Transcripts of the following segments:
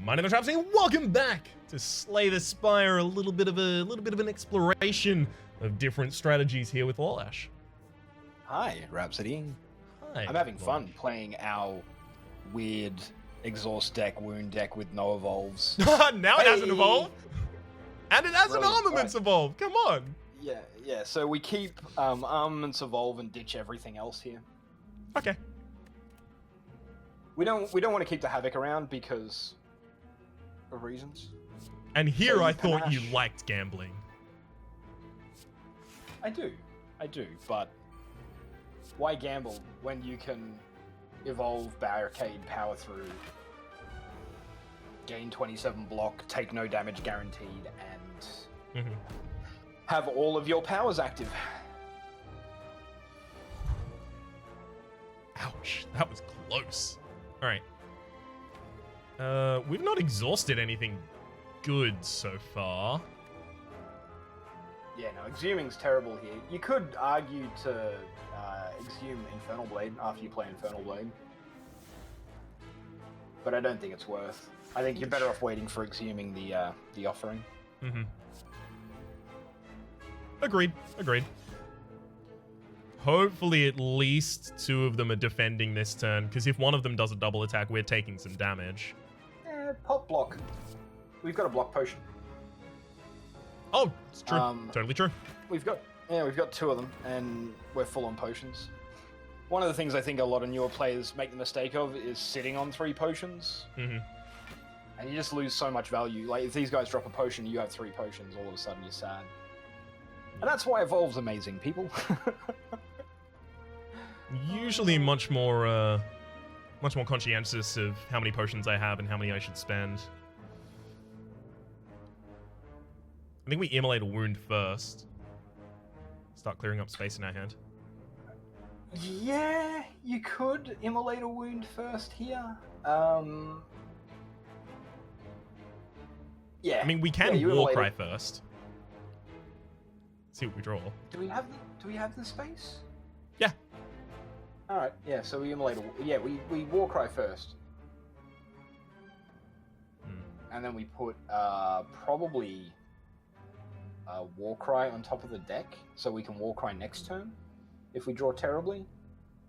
My name is Rhapsody, and welcome back to Slay the Spire. A little bit of an exploration of different strategies here with Lollash. Hi, Rhapsody. Hi. I'm having fun playing our weird exhaust deck, wound deck with no evolves. Now it hasn't evolved, and it has an Brilliant. armaments evolve. Come on. Yeah. So we keep armaments evolve and ditch everything else here. Okay. We don't want to keep the Havoc around because of reasons. And here So I thought panache. you liked gambling. I do, but why gamble when you can evolve, barricade, power through, gain 27 block, take no damage guaranteed, and have all of your powers active? Ouch, that was close. All right. We've not exhausted anything good so far. Yeah, no, Exhuming's terrible here. You could argue to exhume Infernal Blade after you play Infernal Blade, but I don't think it's worth. I think you're better off waiting for exhuming the offering. Agreed. Hopefully at least two of them are defending this turn, because if one of them does a double attack, we're taking some damage. Pop block. We've got a block potion. Oh, it's true. Totally true. We've got two of them, and we're full on potions. One of the things I think a lot of newer players make the mistake of is sitting on 3 potions, and you just lose so much value. Like if these guys drop a potion, you have 3 potions. All of a sudden, you're sad. And that's why Evolve's amazing, people. Usually much more conscientious of how many potions I have and how many I should spend. I think we immolate a wound first. Start clearing up space in our hand. Yeah, you could immolate a wound first here. Yeah. I mean, we can you war immolate cry it. first. See what we draw. Do we have the space? Yeah. All right. Yeah. So we immolate. We war cry first, and then we put probably a war cry on top of the deck, so we can war cry next turn if we draw terribly.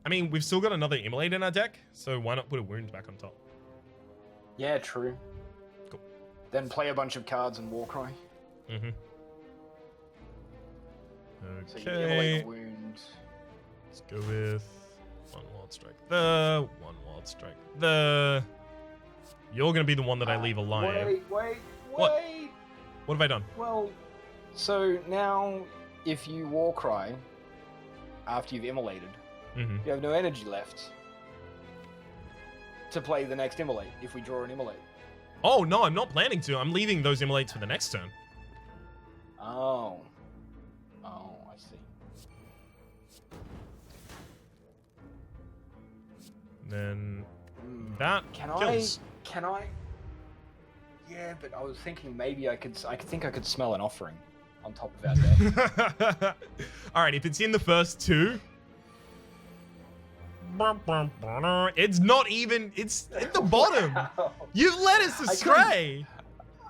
I mean, we've still got another immolate in our deck, so why not put a wound back on top? Yeah. True. Cool. Then play a bunch of cards and war cry. So you immolate Okay. a wound. Let's go with one wild strike there, one wild strike there. You're gonna be the one that I leave alive. Wait. What? What have I done? Well, so now if you war cry after you've immolated, you have no energy left to play the next immolate if we draw an immolate. Oh no, I'm not planning to. I'm leaving those immolates for the next turn. Oh, I see. Then that Can kills. I? Yeah, but I was thinking maybe I could smell an offering on top of our deck. All right, if it's in the first 2, it's not even. It's at the bottom. You led us astray.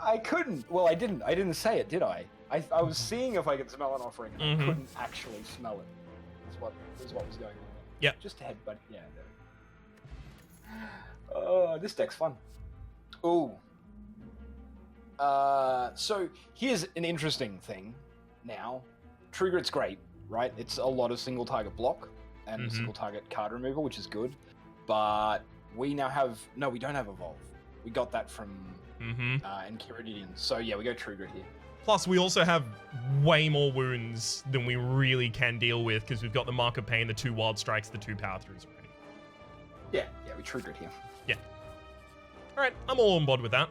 I couldn't. Well, I didn't. I didn't say it, did I? I was seeing if I could smell an offering, and I couldn't actually smell it. Is what was going on. Yeah. Just a head, but yeah. Oh, this deck's fun. Ooh. So here's an interesting thing. Now, True Grit's great, right? It's a lot of single target block and single target card removal, which is good. But we now have we don't have Evolve. We got that from Enchiridion. So yeah, we go True Grit here. Plus, we also have way more wounds than we really can deal with because we've got the Mark of Pain, the 2 wild strikes, the 2 power throughs already. Yeah, we True Grit here. Yeah. All right, I'm all on board with that.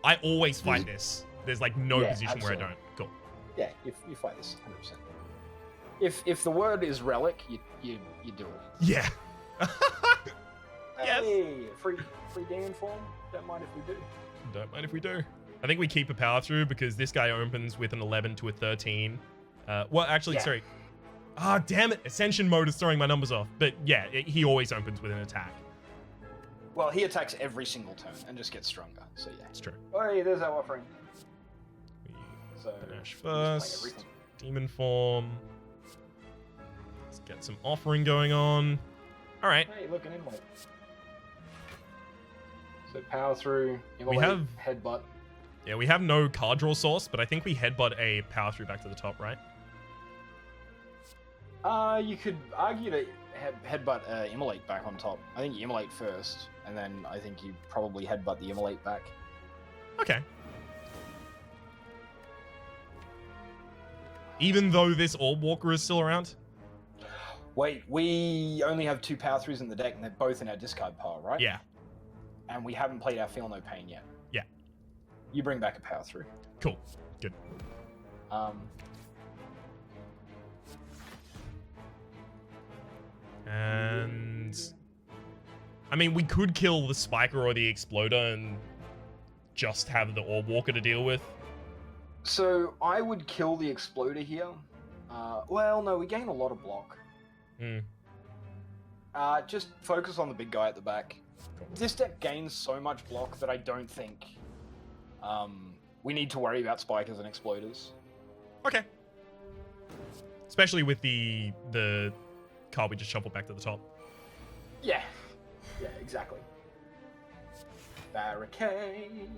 I always fight this. There's like no position absolutely. where I don't. Cool. Yeah, you fight this 100%. If the word is relic, you do it. Yeah. Yes. Hey, free game form. Don't mind if we do. Don't mind if we do. I think we keep a power through because this guy opens with an 11 to a 13. Well, actually, sorry. Ah, damn it. Ascension mode is throwing my numbers off. But yeah, he always opens with an attack. Well, he attacks every single turn and just gets stronger. So yeah. It's true. Oh, hey, there's our offering. So Panache we'll just play first. everything. Demon form. Let's get some offering going on. All right. Hey, look, an immolate. So power through, immolate, have- headbutt. Yeah, we have no card draw source, but I think we headbutt a power through back to the top, right? You could argue to headbutt immolate back on top. I think you immolate first, and then I think you probably headbutt the immolate back. Okay. Even though this Orb Walker is still around? Wait, we only have 2 power throughs in the deck, and they're both in our discard pile, right? Yeah. And we haven't played our Feel No Pain yet. Yeah. You bring back a power through. Cool. Good. And I mean, we could kill the Spiker or the Exploder and just have the Orb Walker to deal with. So I would kill the Exploder here. Well, no, we gain a lot of block. Just focus on the big guy at the back. Cool. This deck gains so much block that I don't think we need to worry about Spikers and Exploders. Okay. Especially with the card we just shuffled back to the top. Yeah. Yeah, exactly. Barricade.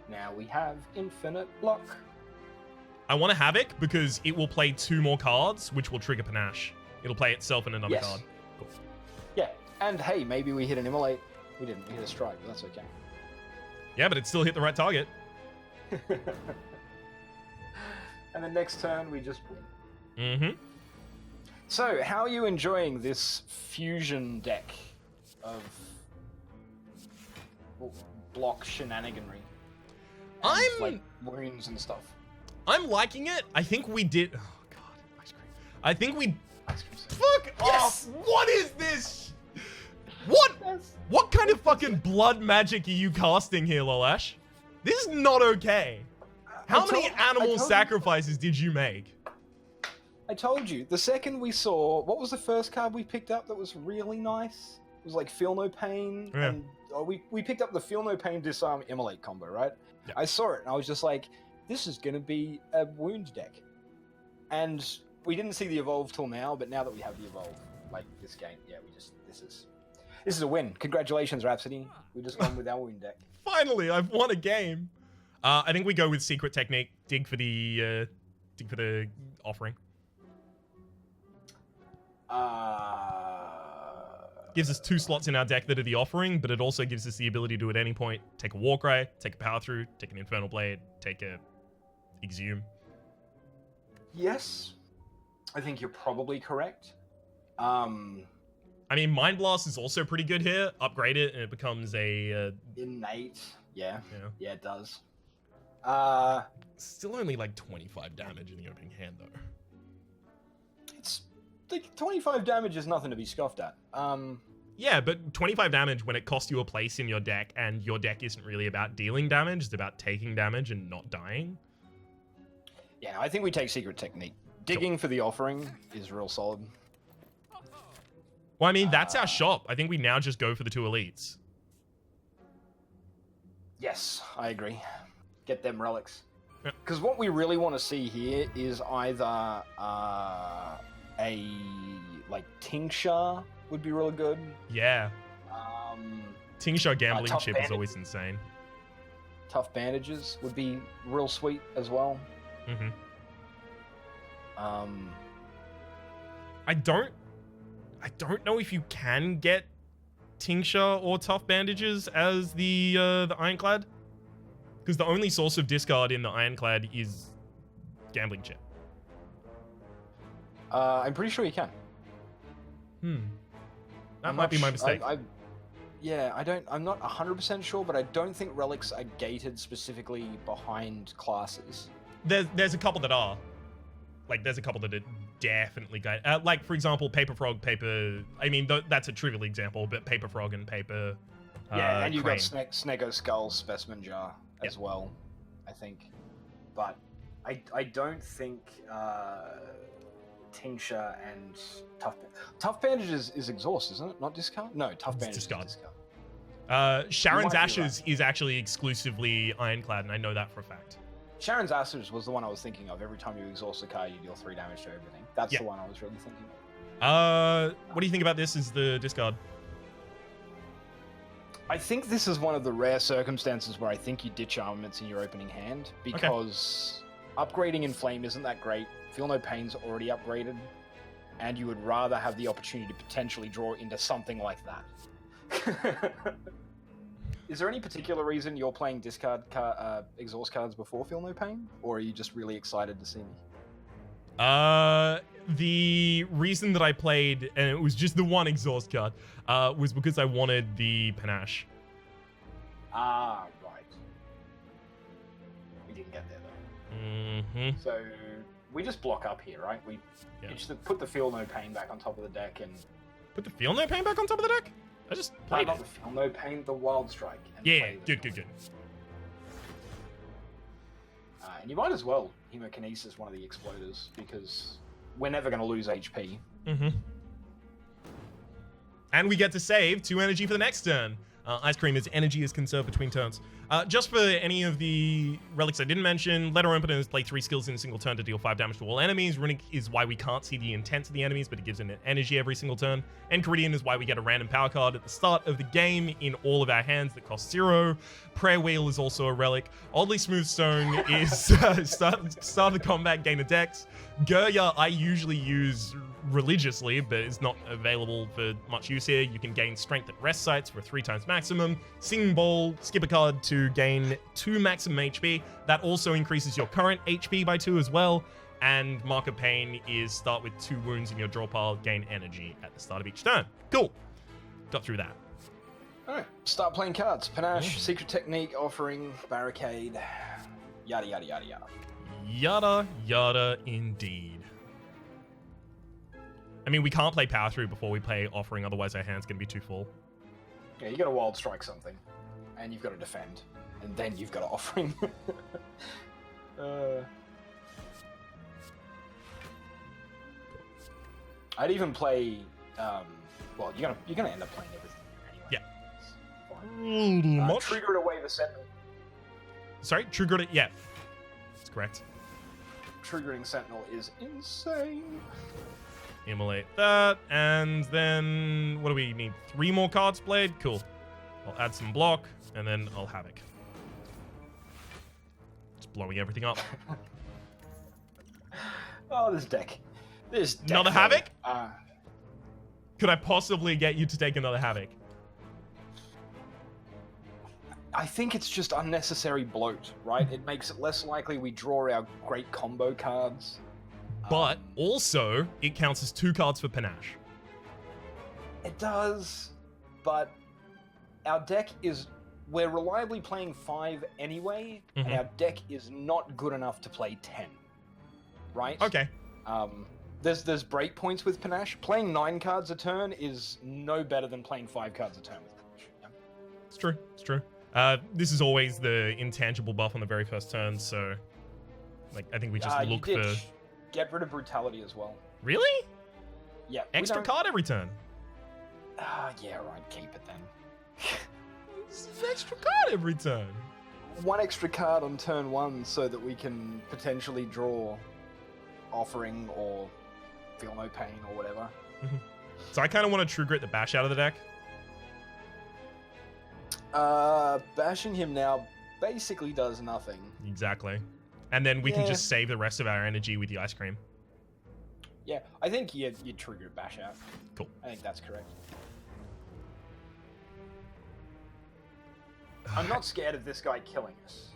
Now we have infinite block. I want a Havoc because it will play 2 more cards, which will trigger Panache. It'll play itself and another card. Cool. Yeah, and hey, maybe we hit an immolate. We didn't. We hit a strike, but that's okay. Yeah, but it still hit the right target. And the next turn, we just win. Mm-hmm. So, how are you enjoying this fusion deck of block shenaniganry? And, like, wounds and stuff. I'm liking it. I think we did... Oh, God. Ice cream. I think we... Ice cream set. Fuck Yes! off! What is this? What? Yes. What kind of fucking blood magic are you casting here, Lollash? This is not okay. How many animal sacrifices did you make? I told you. The second we saw... What was the first card we picked up that was really nice? It was like Feel No Pain. Yeah. And we picked up the Feel No Pain Disarm Immolate combo, right? Yeah. I saw it and I was just like, this is going to be a wound deck. And we didn't see the evolve till now, but now that we have the evolve, like this game, yeah, this is a win. Congratulations, Rhapsody. We just won with our wound deck. Finally, I've won a game. I think we go with Secret Technique. Dig for the offering. Gives us 2 slots in our deck that are the offering, but it also gives us the ability to, at any point, take a Warcry, take a Power Through, take an Infernal Blade, take a Exhume. Yes, I think you're probably correct. I mean, Mind Blast is also pretty good here. Upgrade it, and it becomes a... Innate. Yeah. Yeah, it does. Still only like 25 damage in the opening hand, though. It's... Like, 25 damage is nothing to be scoffed at. Yeah, but 25 damage when it costs you a place in your deck, and your deck isn't really about dealing damage, it's about taking damage and not dying. Yeah, I think we take Secret Technique. Digging for the offering is real solid. Well, I mean, that's our shop. I think we now just go for the 2 elites. Yes, I agree. Get them relics. Yeah. Because what we really want to see here is either a like tincture would be really good. Yeah. Tincture gambling tough chip is always insane. Tough bandages would be real sweet as well. Mm-hmm. I don't know if you can get tincture or tough bandages as the Ironclad, because the only source of discard in the Ironclad is gambling chip. I'm pretty sure you can. That might be my mistake. I'm not 100% sure, but I don't think relics are gated specifically behind classes. There's a couple that are. Like, there's a couple that are definitely gated. Like, for example, Paper Frog, I mean, that's a trivial example, but Paper Frog and Paper Yeah, and you've got Crane. Sneggo Skull Specimen Jar as well, I think. But I don't think Tincture and Tough Bandages is exhaust, isn't it? Not discard? No, Tough Bandages is discard. Sharon's Ashes is actually exclusively Ironclad, and I know that for a fact. Sharon's Ashes was the one I was thinking of. Every time you exhaust a card, you deal 3 damage to everything. That's the one I was really thinking of. What do you think about this as the discard? I think this is one of the rare circumstances where I think you ditch armaments in your opening hand, because upgrading in Flame isn't that great. Feel No Pain's already upgraded, and you would rather have the opportunity to potentially draw into something like that. Is there any particular reason you're playing discard exhaust cards before Feel No Pain, or are you just really excited to see me? The reason that I played, and it was just the one exhaust card, was because I wanted the Panache. Ah, right. We didn't get there though. Mm-hmm. So we just block up here, right? We just put the Feel No Pain back on top of the deck and put the Feel No Pain back on top of the deck. I just played not the Feel No Pain, the Wild Strike. And good. And you might as well Hemokinesis one of the Exploders, because we're never going to lose HP. Mm-hmm. And we get to save 2 energy for the next turn. Ice Cream, as energy is conserved between turns. Just for any of the relics I didn't mention, Letter Openers play 3 skills in a single turn to deal 5 damage to all enemies. Runic is why we can't see the intent of the enemies, but it gives an energy every single turn. And Caridian is why we get a random power card at the start of the game in all of our hands that costs 0. Prayer Wheel is also a relic. Oddly Smooth Stone is start of the combat, gain a dex. Gurya I usually use religiously, but it's not available for much use here. You can gain strength at rest sites for 3 times maximum. Singing Bowl, skip a card to gain 2 maximum HP. That also increases your current HP by 2 as well. And Mark of Pain is start with 2 wounds in your draw pile, gain energy at the start of each turn. Cool. Got through that. Alright, start playing cards. Panache, Secret Technique, Offering, Barricade, yada yada yada yada. Yada yada indeed. I mean, we can't play Power Through before we play Offering, otherwise our hand's going to be too full. Yeah, you got to Wild Strike something, and you've got to defend, and then you've got to Offering. I'd even play. Well, you're gonna end up playing everything anyway. Yeah. Trigger it away the Sentinel. Sorry, trigger it. Yeah, that's correct. Triggering Sentinel is insane. Immolate that, and then what do we need? 3 more cards played? Cool. I'll add some block, and then I'll Havoc. Just blowing everything up. Oh, this deck. Another Havoc? Could I possibly get you to take another Havoc? I think it's just unnecessary bloat, right? It makes it less likely we draw our great combo cards. But also, it counts as 2 cards for Panache. It does, but our deck is... We're reliably playing 5 anyway, and our deck is not good enough to play 10. Right? Okay. There's breakpoints with Panache. Playing 9 cards a turn is no better than playing 5 cards a turn with Panache. Yeah? It's true. It's true. This is always the intangible buff on the very first turn, so... Like, I think we just look for... Get rid of Brutality as well. Really? Yeah. Extra card every turn. Yeah, right. Keep it then. It's an extra card every turn. 1 extra card on turn 1 so that we can potentially draw Offering or Feel No Pain or whatever. So I kind of want to True Grit the Bash out of the deck. Bashing him now basically does nothing. Exactly. And then we can just save the rest of our energy with the Ice Cream. Yeah, I think you'd trigger Bash out. Cool. I think that's correct. I'm not scared of this guy killing us.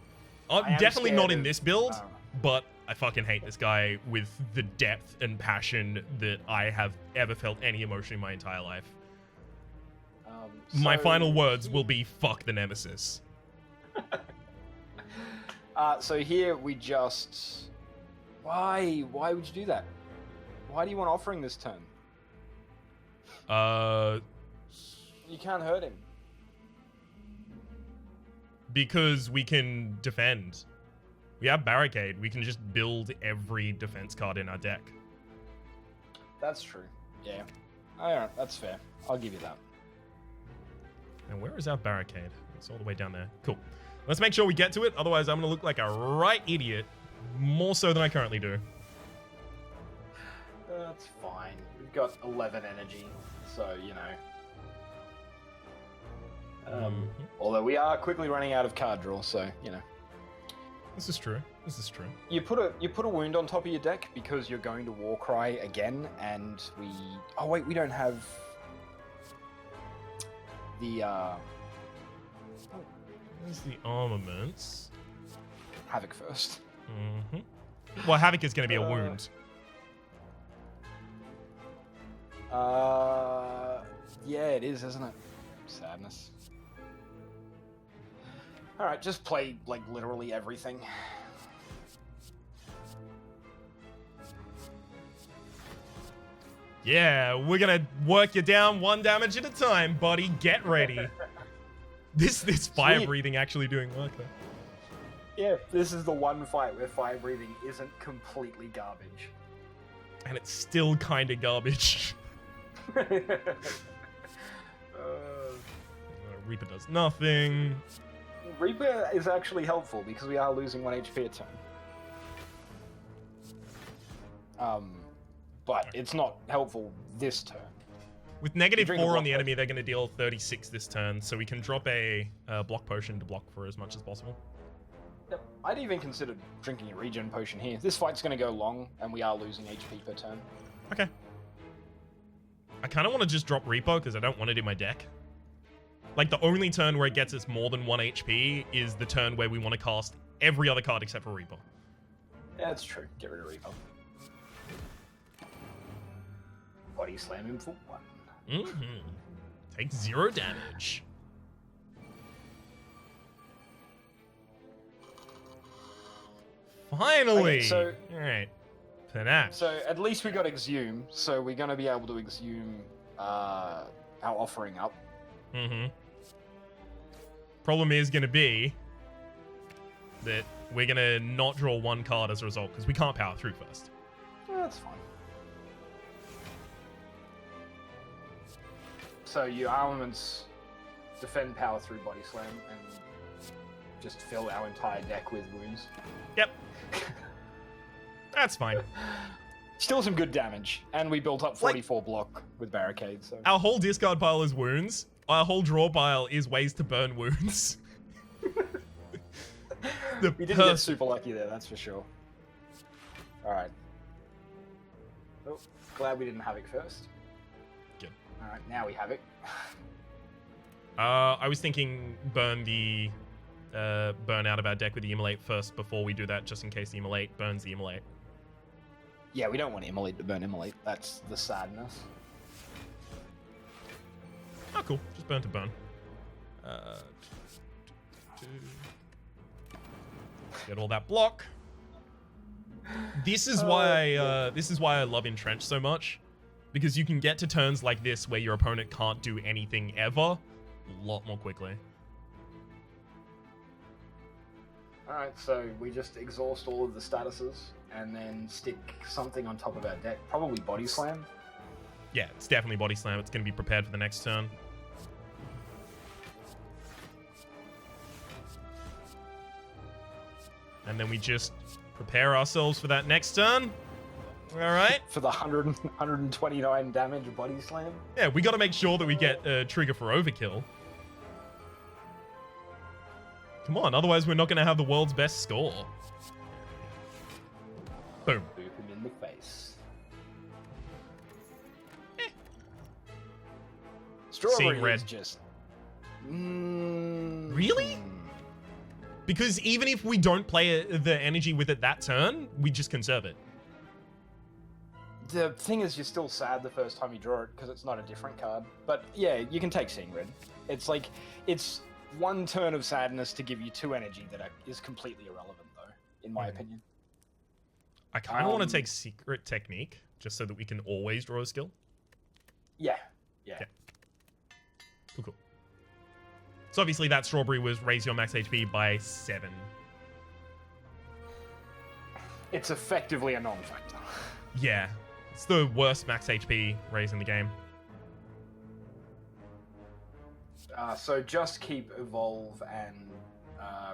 Definitely not in this build, but I fucking hate this guy with the depth and passion that I have ever felt any emotion in my entire life. My final words will be, fuck the Nemesis. So here we just... Why would you do that? Why do you want Offering this turn? You can't hurt him. Because we can defend. We have Barricade. We can just build every defense card in our deck. That's true. Yeah. Alright, that's fair. I'll give you that. And where is our barricade? It's all the way down there. Cool. Let's make sure we get to it, otherwise I'm going to look like a right idiot. More so than I currently do. That's fine. We've got 11 energy, so, you know. Although we are quickly running out of card draw, so, you know. This is true. This is true. You put a wound on top of your deck because you're going to Warcry again, and we... Oh, wait, we don't have... The, There's the armaments. Havoc first. Well, Havoc is going to be a wound. Yeah, it is, isn't it? Sadness. Alright, just play, like, literally everything. Yeah, we're going to work you down 1 damage at a time, buddy. Get ready. This fire breathing actually doing work, though. Yeah, this is the one fight where fire breathing isn't completely garbage. And it's still kind of garbage. Reaper does nothing. Reaper is actually helpful because we are losing 1 HP a turn. But it's not helpful this turn. With -4 on the enemy, they're going to deal 36 this turn, so we can drop a block potion to block for as much as possible. Yep. I'd even consider drinking a regen potion here. This fight's going to go long, and we are losing HP per turn. Okay. I kind of want to just drop Reaper because I don't want it in my deck. Like, the only turn where it gets us more than 1 HP is the turn where we want to cast every other card except for Reaper. Yeah, that's true. Get rid of Reaper. Body slam him for 1. Take 0 damage. Finally! Okay, so... Alright. Panache. So, at least we got Exhume, so we're going to be able to Exhume our offering up. Problem is going to be that we're going to not draw 1 card as a result, because we can't power through first. Yeah, that's fine. So your armaments defend power through body slam and just fill our entire deck with wounds. Yep. That's fine. Still some good damage, and we built up 44 block with barricades. So. Our whole discard pile is wounds. Our whole draw pile is ways to burn wounds. We didn't get super lucky there, that's for sure. Alright. Oh, glad we didn't Havoc first. Good. Alright, now we have it. I was thinking burn the burn out of our deck with the Immolate first before we do that, just in case the Immolate burns the Immolate. Yeah, we don't want Immolate to burn Immolate. That's the sadness. Oh, cool. Just burn to burn. Get all that block. This is why I love Entrench so much, because you can get to turns like this where your opponent can't do anything ever a lot more quickly. Alright, so we just exhaust all of the statuses and then stick something on top of our deck. Probably Body Slam. Yeah, it's definitely Body Slam. It's going to be prepared for the next turn. And then we just prepare ourselves for that next turn. Alright. For the 129 damage Body Slam. Yeah, we got to make sure that we get a trigger for overkill. Come on, otherwise we're not going to have the world's best score. Boom. Boop him in the face. Strawberry Seeing red. is just... Really? Because even if we don't play the energy with it that turn, we just conserve it. The thing is, you're still sad the first time you draw it because it's not a different card. But yeah, you can take Seeing Red. It's like, it's 1 turn of sadness to give you 2 energy that is completely irrelevant, though, in my opinion. I kind of want to take Secret Technique, just so that we can always draw a skill. Yeah. Cool. So obviously that strawberry was raise your max HP by 7. It's effectively a non-factor. Yeah. It's the worst max HP raise in the game. So just keep Evolve and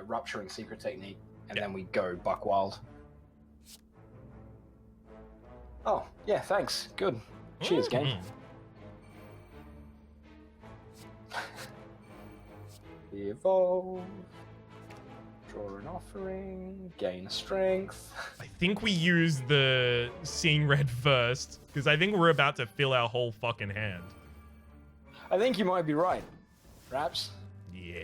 Rupture and Secret Technique, and then we go Buck Wild. Oh, yeah, thanks. Good. Cheers, game. Evolve. Draw an offering. Gain strength. I think we use the Seeing Red first, because I think we're about to fill our whole fucking hand. I think you might be right, Raps. Yeah.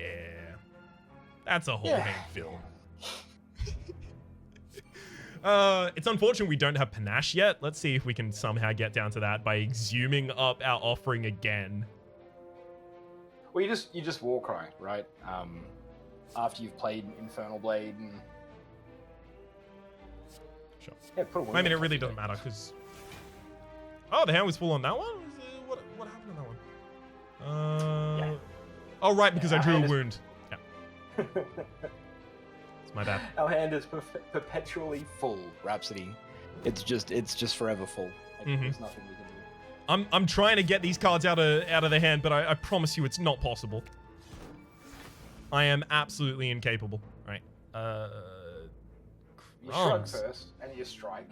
That's a whole hand fill. It's unfortunate we don't have Panache yet. Let's see if we can somehow get down to that by exhuming up our offering again. Well, you just Warcry, right? After you've played Infernal Blade and... Sure. Yeah, put a I mean, it really doesn't matter, because... Oh, the hand was full on that one? What happened to that one? Yeah. Oh, right, because I drew a wound. Yeah. It's my bad. Our hand is perpetually full, Rhapsody. It's just forever full. There's nothing we can do. I'm trying to get these cards out of the hand, but I promise you it's not possible. I am absolutely incapable. Right. You shrug first, and you strike.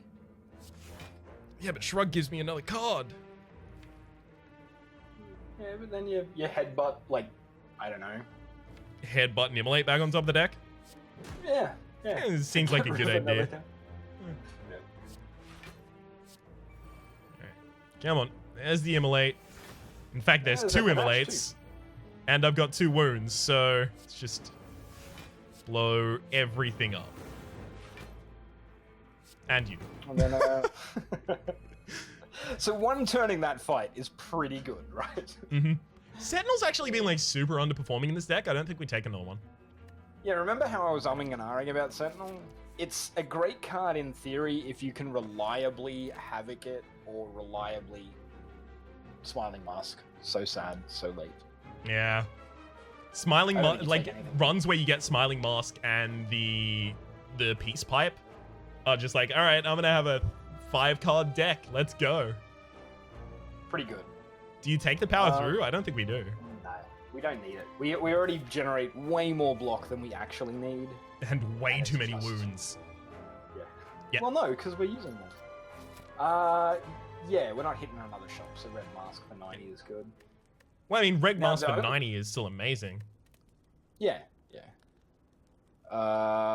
Yeah, but shrug gives me another card. Yeah, but then you headbutt, like, I don't know. Headbutt and Immolate back on top of the deck? Yeah. It seems like a good idea. Right. Come on. There's the Immolate. In fact, there's two Immolates. And I've got 2 wounds, so let's just blow everything up. And you. And then, so one turning that fight is pretty good, right? Mm-hmm. Sentinel's actually been like super underperforming in this deck. I don't think we take another one. Yeah, remember how I was umming and ahhing about Sentinel? It's a great card in theory if you can reliably Havoc it or reliably Smiling Mask. So sad, so late. Yeah. Smiling Mask, like runs where you get Smiling Mask and the Peace Pipe are just like, all right, I'm gonna have a 5-card deck. Let's go. Pretty good. Do you take the power through? I don't think we do. No, we don't need it. We already generate way more block than we actually need. And way too many wounds. Yeah. Well, no, because we're using them. Yeah, we're not hitting another shop, so Red Mask for 90 is good. Well, I mean, Red Mask for 90 is still amazing. Yeah.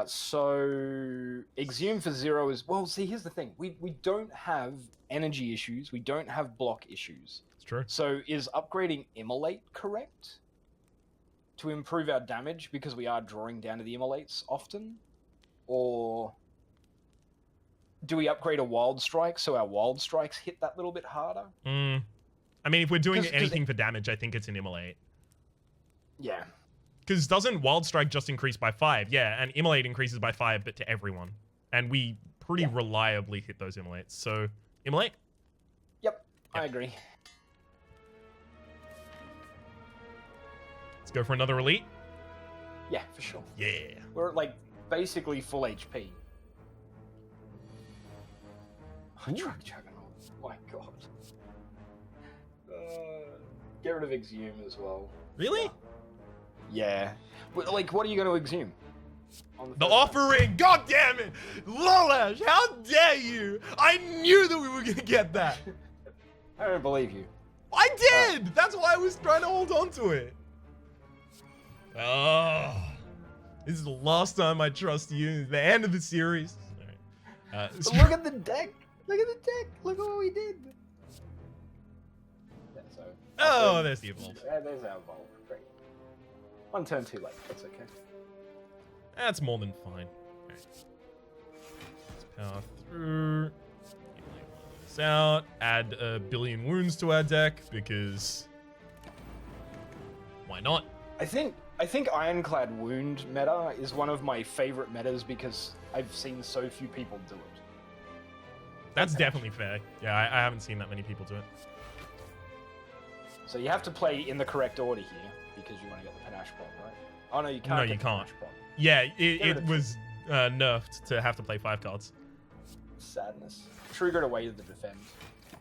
So Exhume for 0 is... Well, see, here's the thing. We don't have energy issues. We don't have block issues. It's true. So is upgrading Immolate correct? To improve our damage because we are drawing down to the Immolates often? Or do we upgrade a Wild Strike so our Wild Strikes hit that little bit harder? I mean, if we're doing anything for damage, I think it's an Immolate. Yeah. Because doesn't Wild Strike just increase by 5? Yeah, and Immolate increases by 5, but to everyone. And we pretty reliably hit those Immolates. So, Immolate? Yep, I agree. Let's go for another Elite? Yeah, for sure. Yeah. We're at, like, basically full HP. Drug Juggernaut. My god. Get rid of Exhume as well. Really? Yeah. Like, what are you going to exhume? The offering! God damn it! Lollash, how dare you! I knew that we were going to get that! I don't believe you. I did! That's why I was trying to hold on to it. Oh. This is the last time I trust you. The end of the series. Right. Look at the deck! Look at the deck! Look at what we did! Yeah, so, oh, there's the Evolve. There's our Evolve. Great. One turn too late. That's okay. That's more than fine. Right. Let's power through. This out. Add a billion wounds to our deck because why not? I think Ironclad Wound meta is one of my favorite metas because I've seen so few people do it. That's definitely fair. Yeah, I haven't seen that many people do it. So you have to play in the correct order here because you want to get the Panache Prop, right? Oh no, you can't. No, you can't. Yeah, it was nerfed to have to play 5 cards. Sadness. Triggered away to the defend.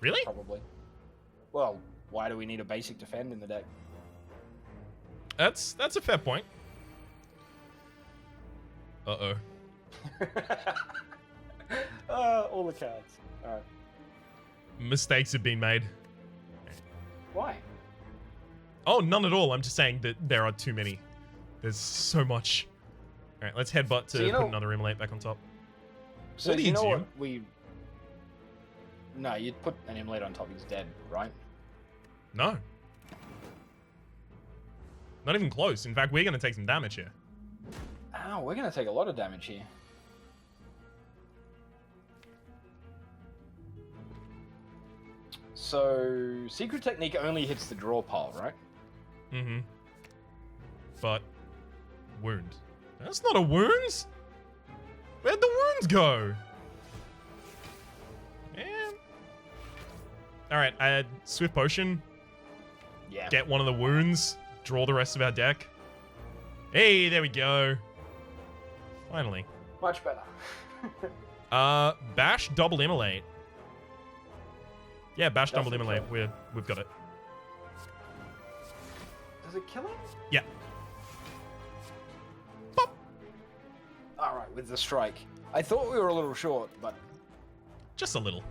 Really? Probably. Well, why do we need a basic defend in the deck? That's a fair point. Uh-oh. All the cards. All right. Mistakes have been made. Why? Oh, none at all. I'm just saying that there are too many. There's so much. All right, let's headbutt to put another Immolate back on top. So What do you do? what we... No, you'd put an Immolate on top, he's dead, right? No. Not even close. In fact, we're going to take some damage here. Ow, we're going to take a lot of damage here. So, Secret Technique only hits the draw pile, right? Mm-hmm. But, wound. That's not a wound! Where'd the wounds go? Man. Alright, add Swift Potion. Yeah. Get one of the wounds. Draw the rest of our deck. Hey, there we go. Finally. Much better. Bash double Immolate. Yeah, bash double That's Immolate. We've got it. Does it kill him? Yeah. Pop! Alright, with the strike. I thought we were a little short, but... Just a little.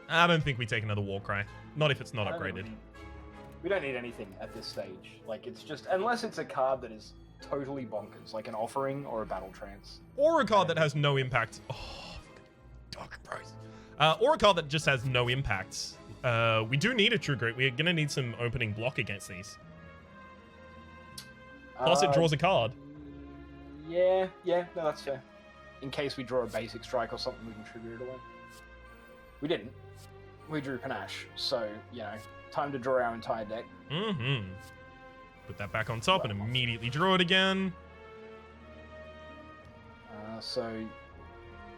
I don't think we take another Warcry. Not if it's not upgraded. We don't need anything at this stage. Like, it's just... Unless it's a card that is totally bonkers, like an Offering or a Battle Trance. Or a card that has no impact. Oh, Dark Price. Or a card that just has no impact. We do need a True Grit. We're going to need some opening block against these. Plus, it draws a card. Yeah, no, that's fair. In case we draw a basic strike or something, we can trigger it away. We didn't. We drew Panache, so, you know, time to draw our entire deck. Mm-hmm. Put that back on top and immediately draw it again. So,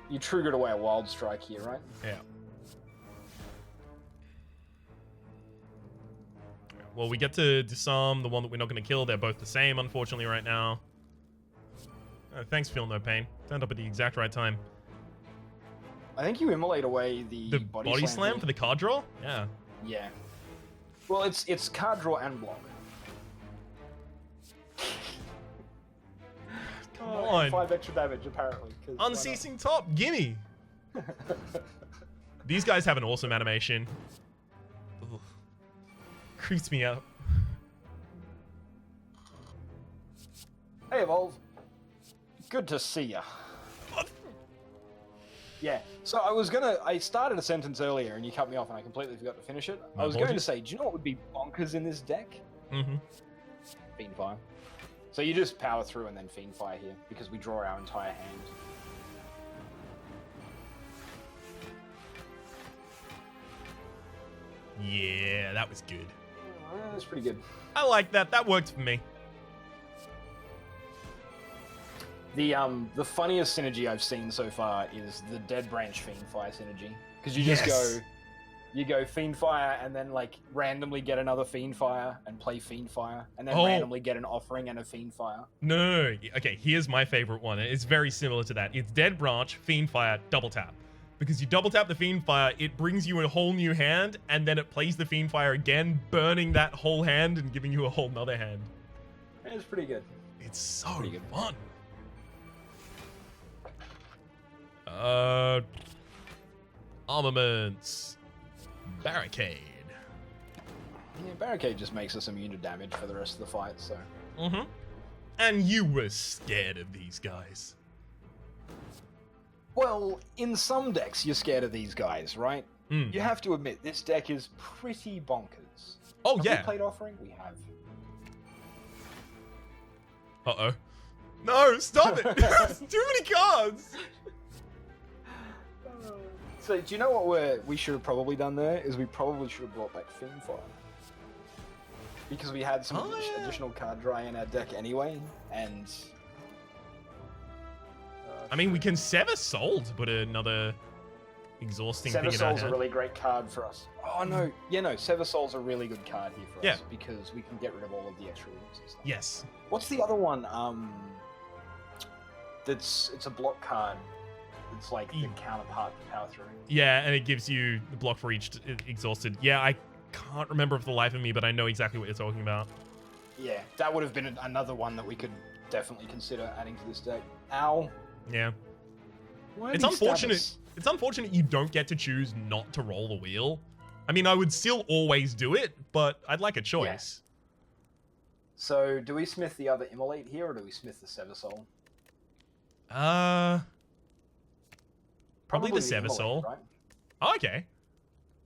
you triggered away a Wild Strike here, right? Yeah. Well, we get to disarm the one that we're not going to kill. They're both the same, unfortunately, right now. Thanks, Feel No Pain. Turned up at the exact right time. I think you immolate away the body slam for the card draw? Yeah. Yeah. Well, it's card draw and block. Come on. 5 extra damage, apparently. Unceasing Top, gimme! These guys have an awesome animation. Ugh. Creeps me out. Hey, Evolve. Good to see ya. Yeah, so I started a sentence earlier and you cut me off and I completely forgot to finish it. I was going to say, do you know what would be bonkers in this deck? Mm-hmm. Fiendfire. So you just power through and then Fiendfire here, because we draw our entire hand. Yeah, that was good. That's pretty good. I like that. That worked for me. The funniest synergy I've seen so far is the Dead Branch Fiendfire synergy. Because you just go Fiendfire and then like randomly get another Fiendfire and play Fiendfire and then randomly get an Offering and a Fiendfire. No. Okay, here's my favorite one. It's very similar to that. It's Dead Branch, Fiendfire, double tap. Because you double tap the Fiendfire, it brings you a whole new hand, and then it plays the Fiendfire again, burning that whole hand and giving you a whole nother hand. It's pretty good. It's so fun. Armaments. Barricade. Yeah, Barricade just makes us immune to damage for the rest of the fight, so... Mm-hmm. And you were scared of these guys. Well, in some decks, you're scared of these guys, right? Mm. You have to admit, this deck is pretty bonkers. Oh, have yeah. we played Offering? We have. Uh-oh. No, stop it! Too many cards! So, do you know what we should have probably done there? Is we probably should have brought back Fiendfire. Because we had some additional card draw in our deck anyway, and... I mean, we can Sever Soul to put another exhausting thing in our hand. Sever Soul's a really great card for us. Oh, no. Yeah, no, Sever Soul's a really good card here for us, because we can get rid of all of the extra wounds and stuff. Yes. What's the other one? It's a block card. It's like the counterpart to power through. Yeah, and it gives you the block for each exhausted. Yeah, I can't remember for the life of me, but I know exactly what you're talking about. Yeah, that would have been another one that we could definitely consider adding to this deck. Ow. Yeah. Why are It's these unfortunate. stabbers? It's unfortunate you don't get to choose not to roll the wheel. I mean, I would still always do it, but I'd like a choice. So, do we smith the other Immolate here, or do we smith the Sever Soul? Probably the Immolate, Sever Soul. right? Oh, okay.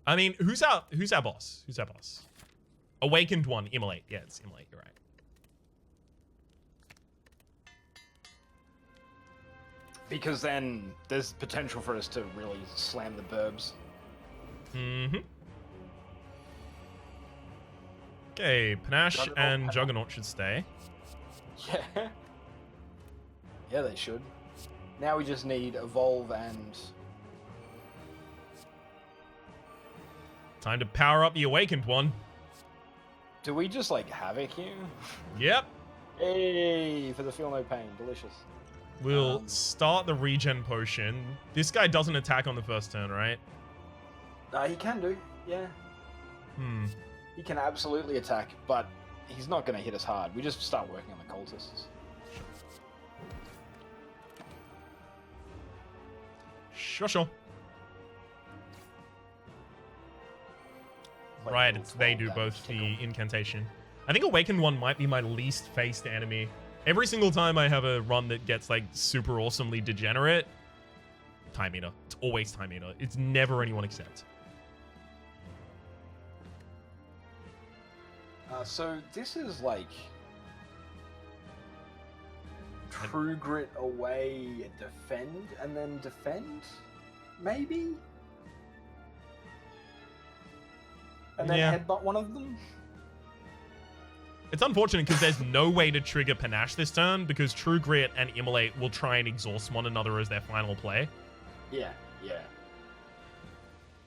I mean, who's our boss? Who's our boss? Awakened one, Immolate. Yeah, it's Immolate. You're right. Because then there's potential for us to really slam the burbs. Mm-hmm. Okay, Panache and Juggernaut should stay. Yeah. Yeah, they should. Now we just need Evolve and... Time to power up the Awakened one. Do we just, like, Havoc here? Yep. Hey, for the Feel No Pain. Delicious. We'll start the regen potion. This guy doesn't attack on the first turn, right? He can do, yeah. He can absolutely attack, but he's not going to hit us hard. We just start working on the cultists. Sure. Like Right, level it's they 12 do damage both tickle. the incantation. I think Awakened one might be my least faced enemy. Every single time I have a run that gets like super awesomely degenerate, Time Eater. It's always Time Eater. It's never anyone except. So this is like True Grit away, defend, and then defend, maybe? And then Yeah. headbutt one of them? It's unfortunate because there's no way to trigger Panache this turn because True Grit and Immolate will try and exhaust one another as their final play. Yeah.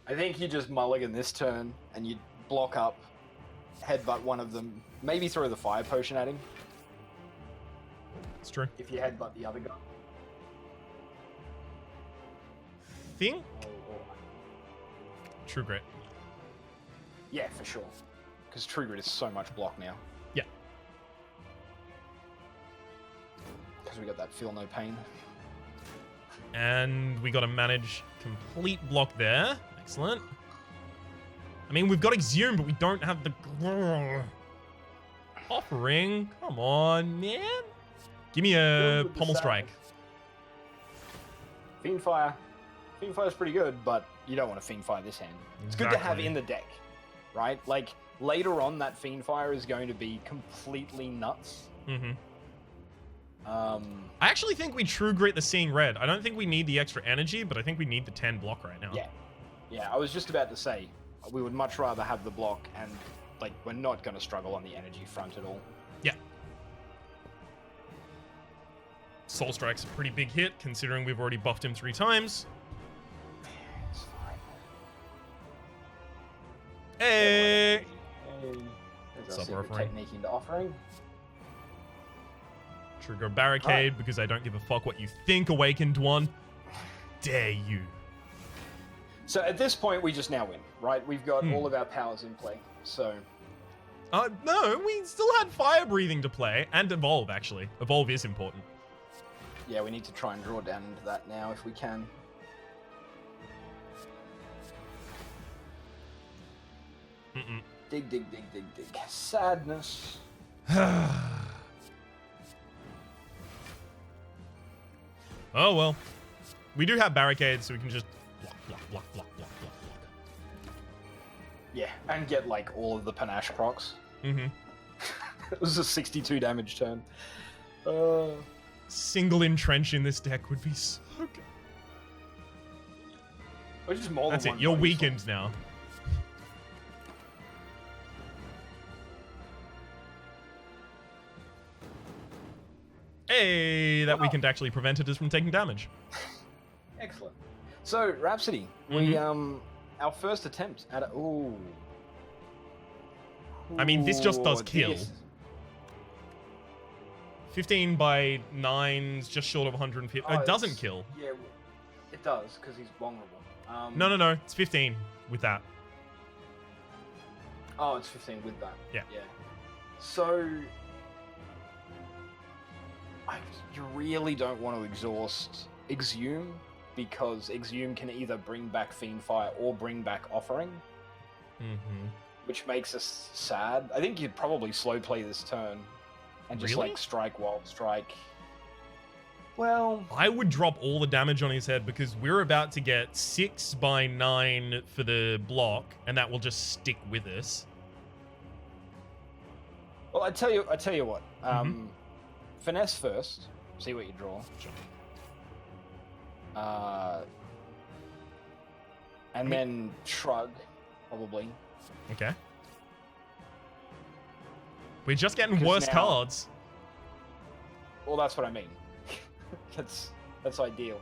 I think you just mulligan this turn and you block up, headbutt one of them, maybe throw the fire potion at him. It's true. If you headbutt the other guy. Think Or... True Grit. Yeah, for sure. Because True Grit is so much block now. Yeah. Because we got that Feel No Pain. And we got to manage complete block there. Excellent. I mean, we've got Exhume, but we don't have the Offering. Come on, man. Give me a Pommel Strike. Fiendfire. Fiendfire's pretty good, but you don't want to Fiendfire this hand. It's good to have Exactly. in the deck, right? Like, later on, that Fiendfire is going to be completely nuts. Mm-hmm. I actually think we True Grit the Seeing Red. I don't think we need the extra energy, but I think we need the 10 block right now. Yeah, I was just about to say, we would much rather have the block, and, like, we're not going to struggle on the energy front at all. Yeah. Soul Strike's a pretty big hit, considering we've already buffed him 3 times. It's fine. Hey! Hey. There's What's our up, secret Offering? technique into Offering. Trigger Barricade, because I don't give a fuck what you think, Awakened one. Dare you. So at this point, we just now win, right? We've got all of our powers in play, so... No, we still had Fire Breathing to play, and Evolve, actually. Evolve is important. Yeah, we need to try and draw down into that now if we can. Dig. Sadness. Oh, well. We do have barricades, so we can just block. Yeah, and get, like, all of the Panache procs. Mm-hmm. It was a 62 damage turn. Single entrench in this deck would be so good. Or just more That's than it. one You're body weakened swap. now. Hey, that weakened actually prevented us from taking damage. Excellent. So, Rhapsody, we, our first attempt at a... Ooh. I mean, this just does Ooh, kill. this- 15 by 9's just short of 150. Oh, it doesn't it's- kill. Yeah, It does, because he's vulnerable. No. It's 15 with that. Oh, it's 15 with that. Yeah. Yeah. So... you really don't want to exhaust Exhume, because Exhume can either bring back Fiendfire or bring back Offering. Mm-hmm. Which makes us sad. I think you'd probably slow play this turn and just Really? like strike Wild Strike. Well, I would drop all the damage on his head because we're about to get 6 by 9 for the block, and that will just stick with us. well, I tell you what. Finesse first. See what you draw. Sure. And then Shrug, probably. Okay. We're just getting Because worse now- cards. Well, that's what I mean. That's ideal.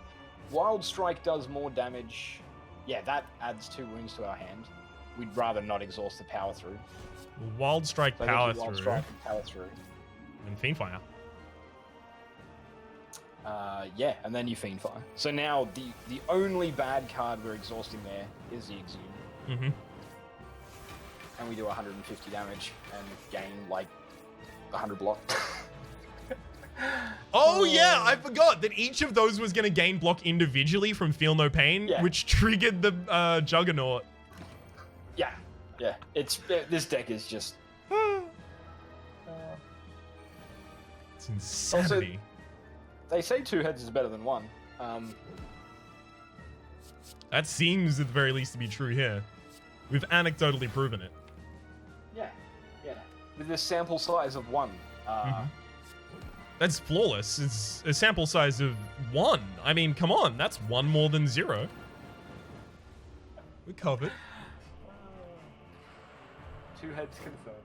Wild Strike does more damage. Yeah, that adds 2 wounds to our hand. We'd rather not exhaust the power through. Wild Strike, So I power think Wild through, Strike and power through. and Fiendfire. Yeah, and then you Fiendfire. So now the only bad card we're exhausting there is the Exhume. Mm-hmm. And we do 150 damage and gain like 100 block. Oh yeah, I forgot that each of those was going to gain block individually from Feel No Pain, Yeah. which triggered the Juggernaut. Yeah. This deck is just... It's insanity. They say 2 heads is better than 1. That seems at the very least to be true here. We've anecdotally proven it. Yeah. With this sample size of 1. That's flawless. It's a sample size of 1. I mean, come on, that's 1 more than 0. We're covered. 2 heads confirmed.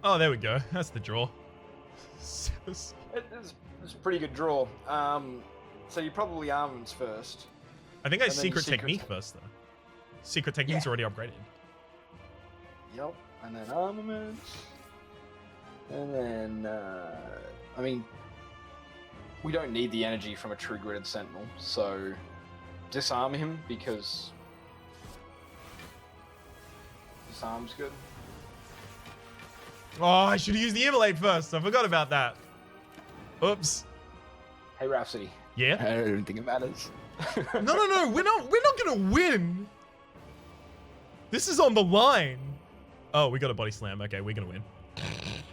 Oh, there we go. That's the draw. It's a pretty good draw. So you probably Armaments first. I think I And then Secret Secret Technique first, though. Secret Technique's already upgraded. Yep. And then Armaments. And then, I mean, we don't need the energy from a True Gridded Sentinel, so disarm him because disarm's good. Oh, I should have used the Immolate first. I forgot about that. Oops. Hey, Rhapsody. Yeah? I don't think it matters. No. We're not gonna win. This is on the line. Oh, we got a body slam. Okay, we're gonna win.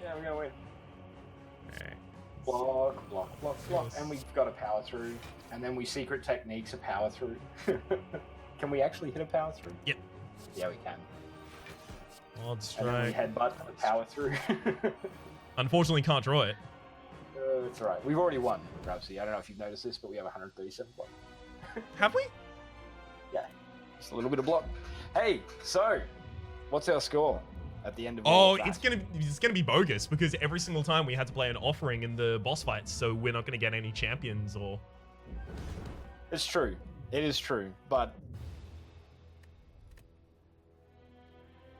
Yeah, we're gonna win. Alright. Block. And we've got a power through. And then we Secret Techniques a power through. Can we actually hit a power through? Yep. Yeah, we can. Wild And then we Strike. headbutt a power through. Unfortunately, can't draw it. It's alright. We've already won, Rhapsody. I don't know if you've noticed this, but we have 137 block. Have we? Yeah. Just a little bit of block. Hey, so, what's our score at the end of Oh, all of that? it's gonna be bogus because every single time we had to play an offering in the boss fights, so we're not gonna get any champions or. It's true. It is true, but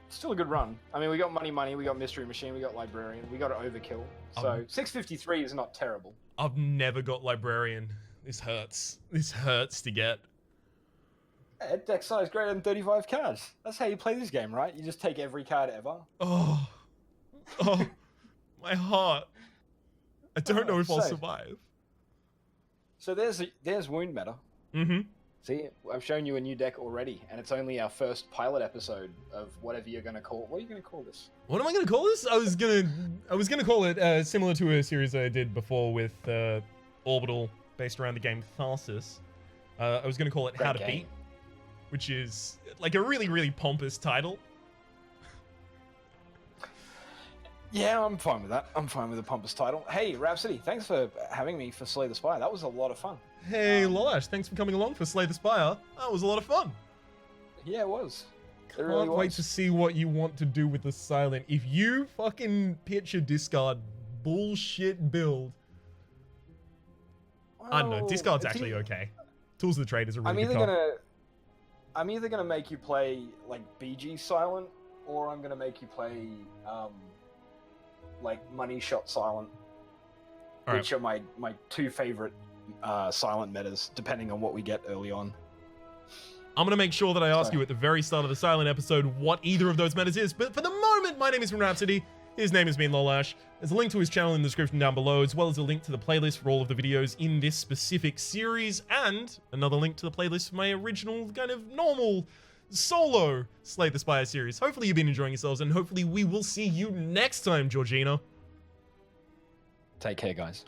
still a good run. I mean, we got Money, we got Mystery Machine, we got Librarian, we got Overkill. So 653 is not terrible. I've never got Librarian. This hurts. This hurts to get. Deck size greater than 35 cards. That's how you play this game, right? You just take every card ever. Oh, my heart. I don't know if I'll so- survive. So there's Wound Meta. Mm-hmm. See, I've shown you a new deck already, and it's only our first pilot episode of whatever you're going to call. What are you going to call this? What am I gonna call this? I was gonna call it similar to a series I did before with Orbital, based around the game Tharsis. I was gonna call it Great How to game. Beat, which is like a really, really pompous title. Yeah, I'm fine with that. I'm fine with the pompous title. Hey, Rhapsody, thanks for having me for Slay the Spire. That was a lot of fun. Hey, Lollash, thanks for coming along for Slay the Spire. That was a lot of fun. Yeah, it was. It Can't really wait was. to see what you want to do with the Silent. If you fucking pitch a discard bullshit build, I don't know. Well, Discard's it's actually either- okay. Tools of the Trade is a I'm really either good card. I'm either gonna make you play like BG Silent, or I'm gonna make you play like Money Shot Silent. All which are my two favorite silent metas, depending on what we get early on. I'm going to make sure that I ask you at the very start of the silent episode what either of those metas is, but for the moment, my name is Rhapsody. His name has been Lollash. There's a link to his channel in the description down below, as well as a link to the playlist for all of the videos in this specific series, and another link to the playlist for my original kind of normal solo Slay the Spire series. Hopefully you've been enjoying yourselves, and hopefully we will see you next time, Georgina. Take care, guys.